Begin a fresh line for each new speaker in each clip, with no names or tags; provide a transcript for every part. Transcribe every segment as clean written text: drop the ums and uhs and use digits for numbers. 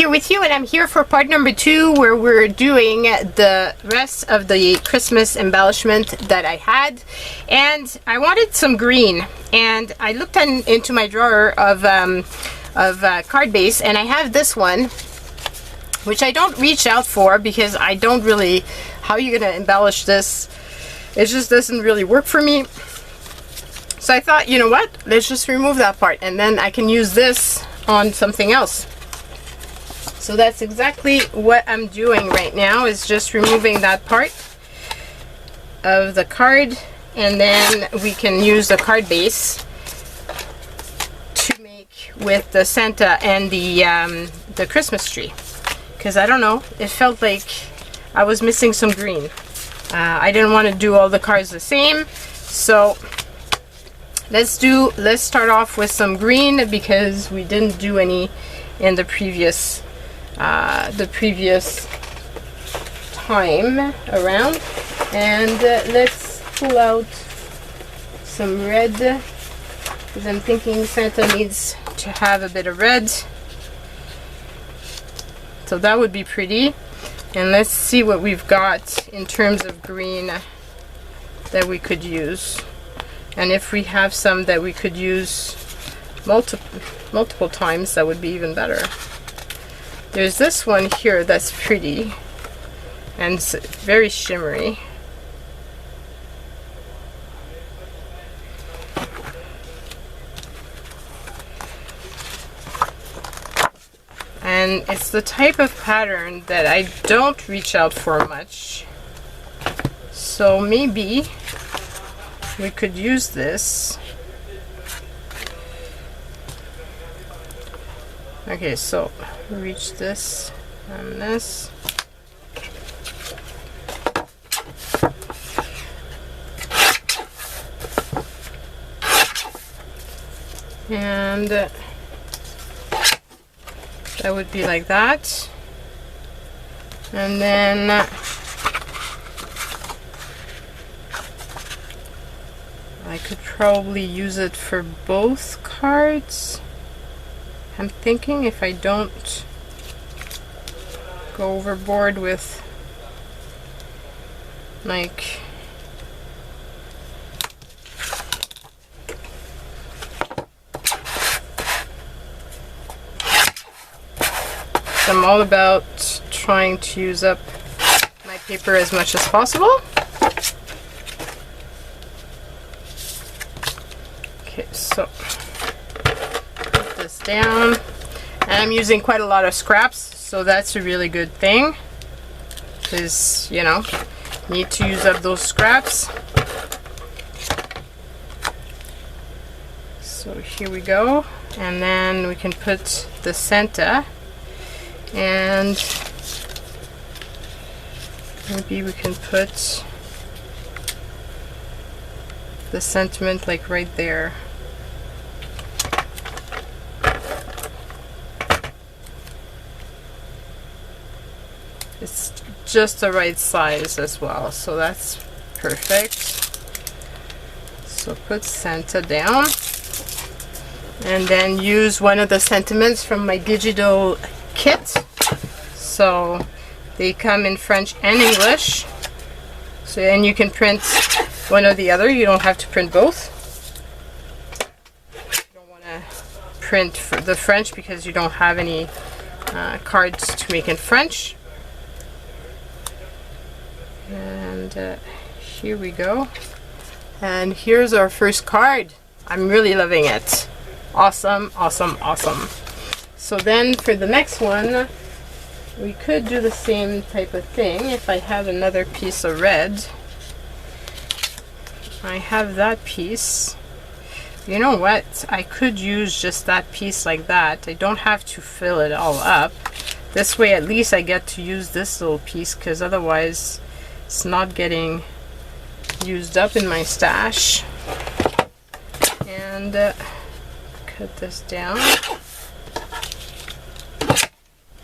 here with you, and I'm here for part number 2 where we're doing the rest of the Christmas embellishment that I had. And I wanted some green, and I looked into my drawer of card base, and I have this one, which I don't reach out for because I don't really, how are you gonna embellish this? It just doesn't really work for me. So I thought, you know what, let's just remove that part and then I can use this on something else. So that's exactly what I'm doing right now, is just removing that part of the card, and then we can use the card base to make with the Santa and the Christmas tree. Because I don't know, it felt like I was missing some green. I didn't want to do all the cards the same, so let's start off with some green because we didn't do any in the previous time around. And let's pull out some red because I'm thinking Santa needs to have a bit of red, so that would be pretty. And let's see what we've got in terms of green that we could use, and if we have some that we could use multiple times, that would be even better. There's this one here that's pretty and very shimmery. And it's the type of pattern that I don't reach out for much. So maybe we could use this. Okay, so reach this and this. And that would be like that. And then I could probably use it for both cards. I'm thinking if I don't go overboard with like I'm all about trying to use up my paper as much as possible. Okay, so put this down, and I'm using quite a lot of scraps, so that's a really good thing, because you know, need to use up those scraps. So here we go, and then we can put the Santa, and maybe we can put the sentiment like right there. It's just the right size as well, so that's perfect. So put Santa down, and then use one of the sentiments from my digital kit. So they come in French and English, so and you can print one or the other, you don't have to print both. You don't want to print for the French because you don't have any cards to make in French. And here we go, and here's our first card. I'm really loving it. Awesome, awesome, awesome. So then for the next one, we could do the same type of thing. If I have another piece of red, I have that piece. You know what? I could use just that piece like that. I don't have to fill it all up. This way at least I get to use this little piece, because otherwise it's not getting used up in my stash. And cut this down.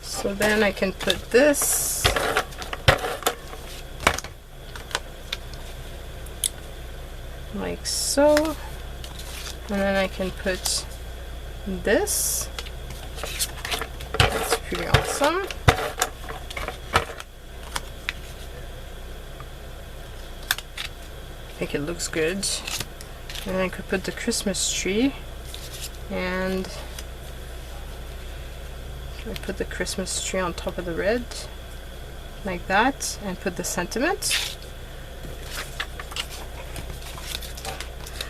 So then I can put this like so, and then I can put this. That's pretty awesome. I think it looks good. And I could put the Christmas tree, and I put the Christmas tree on top of the red like that, and put the sentiment.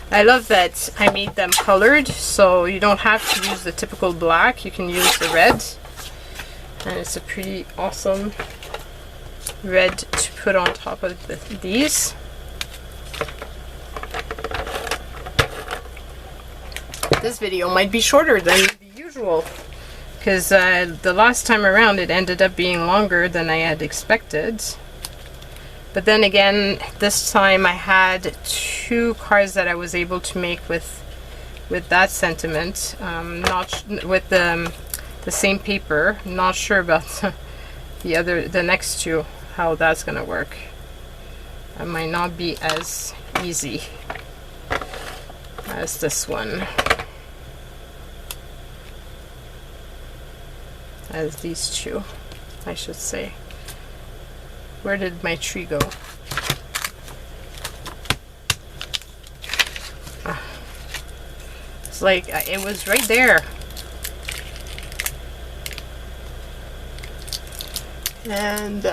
I love that I made them colored, so you don't have to use the typical black, you can use the red, and it's a pretty awesome red to put on top of these. This video might be shorter than the usual, because the last time around it ended up being longer than I had expected. But then again, this time I had 2 cards that I was able to make with that sentiment, not with the same paper. Not sure about the next 2, how that's gonna work. It might not be as easy as this one, as these 2, I should say. Where did my tree go? It's like it was right there. And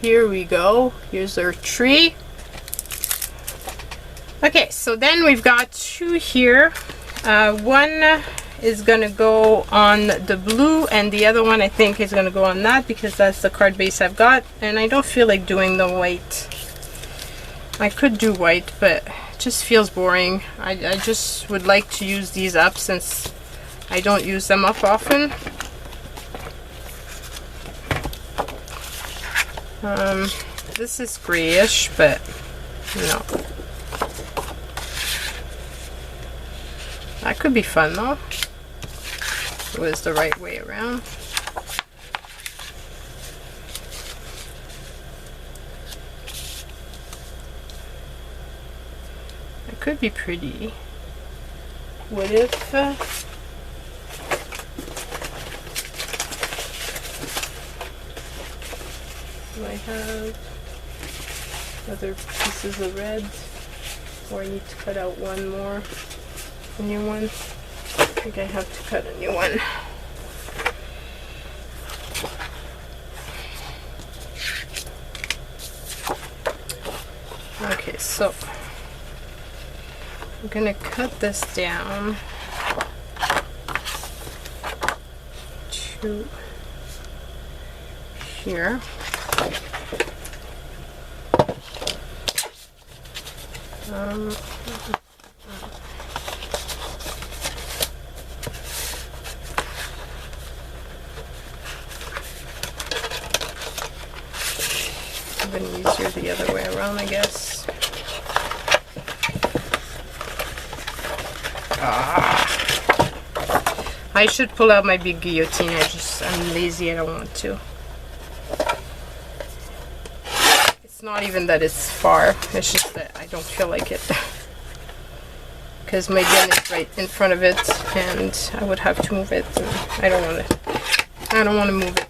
here we go. Here's our tree. Okay, so then we've got 2 here. One is gonna go on the blue, and the other one I think is gonna go on that, because that's the card base I've got, and I don't feel like doing the white. I could do white, but it just feels boring. I just would like to use these up, since I don't use them up often. This is grayish, but no. That could be fun though. It was the right way around. It could be pretty. What if do I have other pieces of red, or I need to cut out one more, a new one? I think I have to cut a new one. Okay, so I'm gonna cut this down to here. Been easier the other way around, I guess. I should pull out my big guillotine. I'm lazy, I don't want to. It's not even that it's far, it's just that I don't feel like it. Because my gun is right in front of it, and I would have to move it. And I don't want to move it.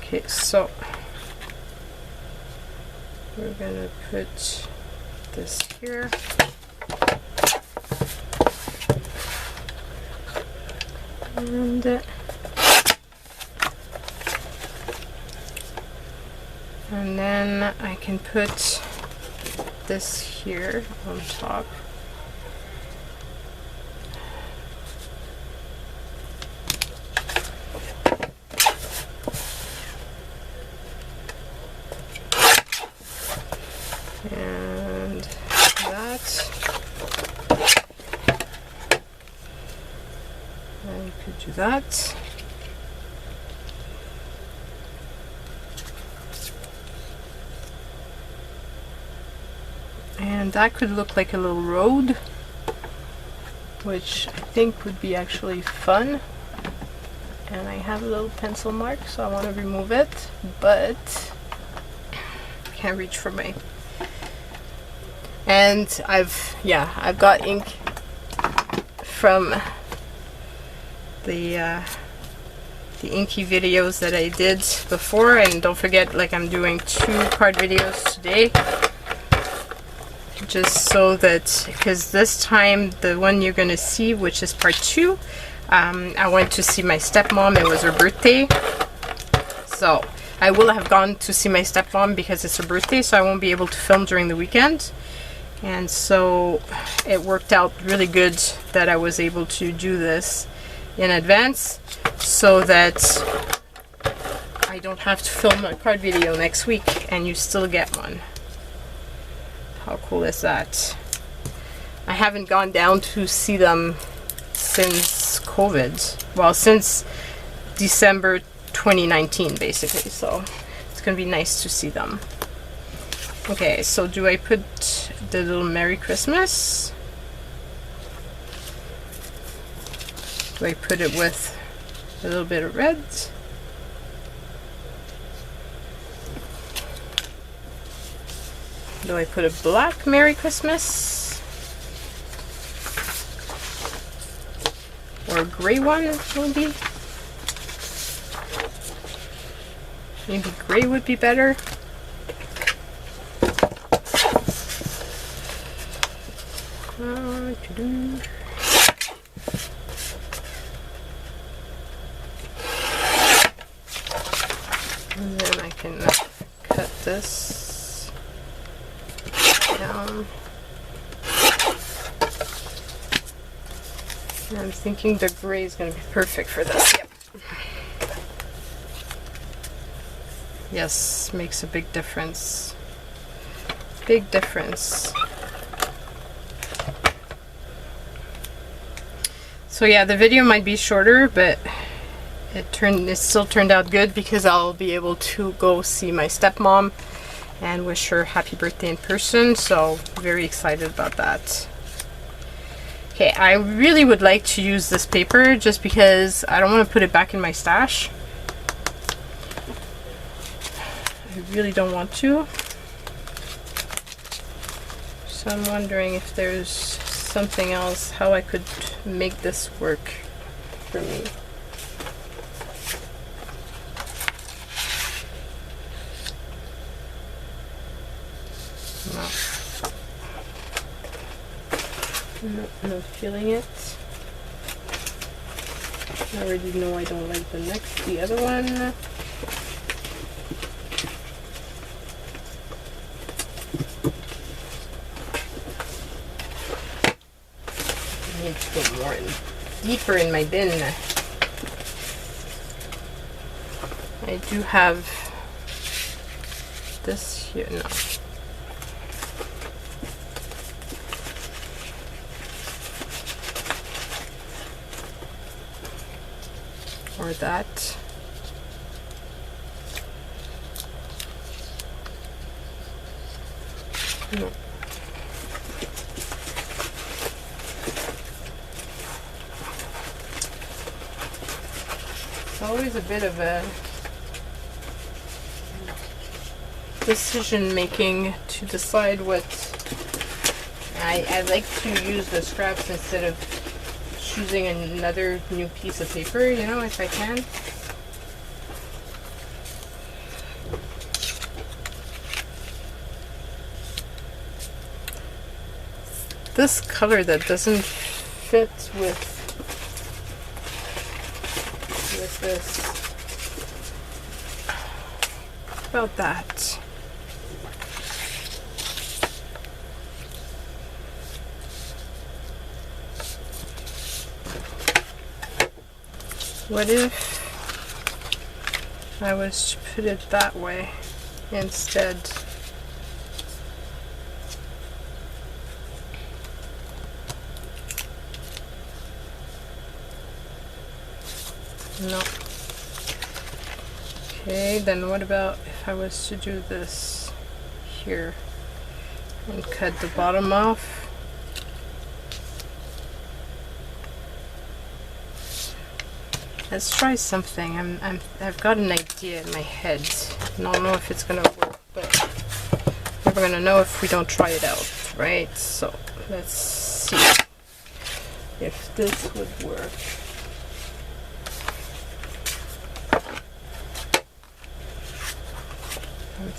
Okay, so we're gonna put this here. And then I can put this here on top. And that. And you could do that. And that could look like a little road, which I think would be actually fun. And I have a little pencil mark, so I want to remove it, but I can't reach for my... And I've got ink from the inky videos that I did before. And don't forget, like, I'm doing 2 card videos today, just so that, because this time the one you're gonna see, which is part 2, I went to see my stepmom. It was her birthday, so I will have gone to see my stepmom because it's her birthday, so I won't be able to film during the weekend. And so it worked out really good that I was able to do this in advance, so that I don't have to film a card video next week and you still get one. How cool is that? I haven't gone down to see them since COVID. Well, since December 2019 basically, so it's gonna be nice to see them. Okay, so do I put the little Merry Christmas? Do I put it with a little bit of red? Do I put a black Merry Christmas? Or a gray one, maybe? Maybe gray would be better. And then I can cut this down. And I'm thinking the gray is going to be perfect for this. Yep. Yes, makes a big difference. Big difference. So yeah, the video might be shorter, but it still turned out good because I'll be able to go see my stepmom and wish her happy birthday in person. So very excited about that. Okay, I really would like to use this paper just because I don't want to put it back in my stash. I really don't want to. So I'm wondering if there's something else, how I could make this work for me. No. Not feeling it. I already know I don't like the other one. I need to go more deeper in my bin. I do have this here. No. Or that. No. It's always a bit of a decision making to decide what I like to use the scraps instead of choosing another new piece of paper, you know, if I can. This color that doesn't fit with this. How about that? What if I was to put it that way instead? No. Okay, then what about if I was to do this here and cut the bottom off? Let's try something. I've got an idea in my head. I don't know if it's gonna work, but we're gonna know if we don't try it out, right? So let's see if this would work.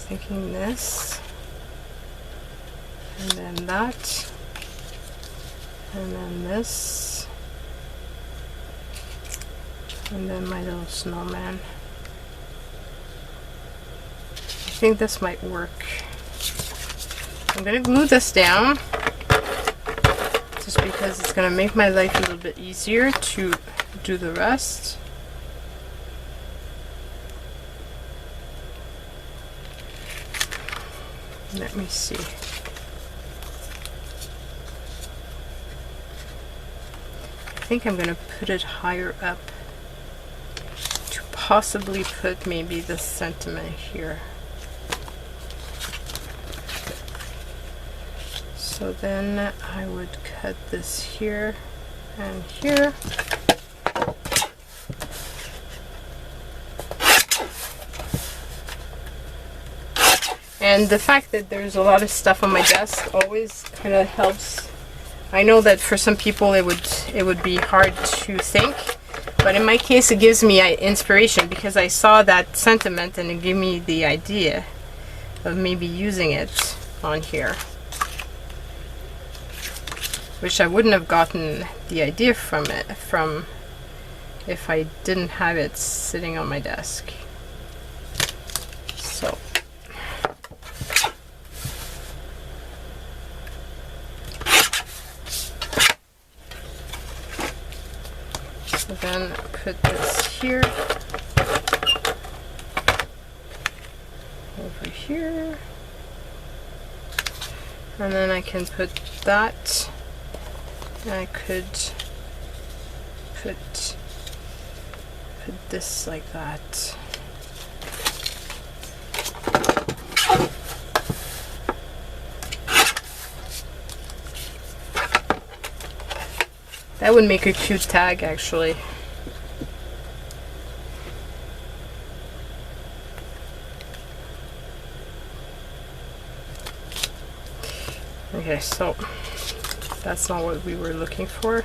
thinking this, and then that, and then this, and then my little snowman. I think this might work. I'm gonna glue this down just because it's gonna make my life a little bit easier to do the rest. Let me see. I think I'm gonna put it higher up to possibly put maybe the sentiment here. So then I would cut this here and here. And the fact that there's a lot of stuff on my desk always kind of helps. I know that for some people it would be hard to think, but in my case it gives me inspiration because I saw that sentiment and it gave me the idea of maybe using it on here, which I wouldn't have gotten the idea from if I didn't have it sitting on my desk. So then put this here, over here, and then I can put that. I could put this like that. That would make a cute tag, actually. Okay, so that's not what we were looking for.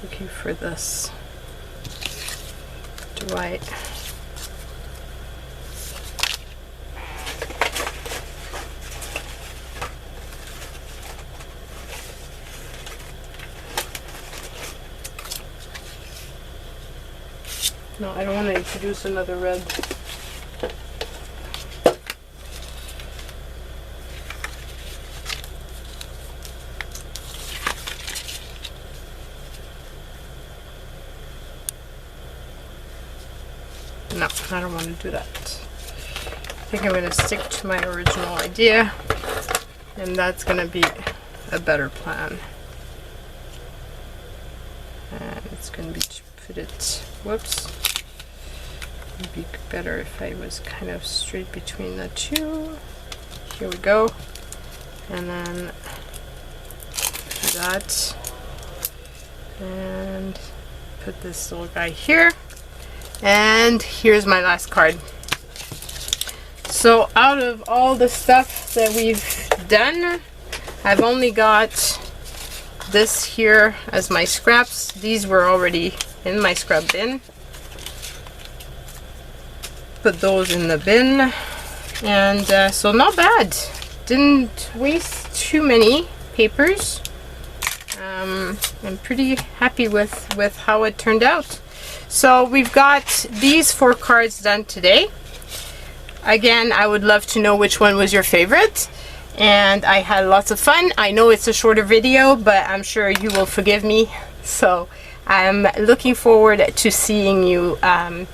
Looking for this. Do I... No, I don't want to introduce another red. No, I don't want to do that. I think I'm going to stick to my original idea, and that's going to be a better plan. And it's going to be to put it, whoops, it'd be better if I was kind of straight between the two. Here we go. And then do that. And put this little guy here. And here's my last card. So out of all the stuff that we've done, I've only got this here as my scraps. These were already in my scrap bin. Put those in the bin. And so not bad. Didn't waste too many papers. I'm pretty happy with how it turned out. So we've got these 4 cards done today. Again, I would love to know which one was your favorite. And I had lots of fun. I know it's a shorter video, but I'm sure you will forgive me. So I'm looking forward to seeing you. I'm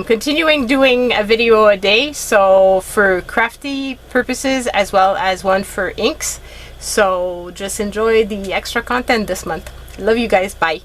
continuing doing a video a day, so for crafty purposes as well as one for inks. So just enjoy the extra content this month. Love you guys. Bye.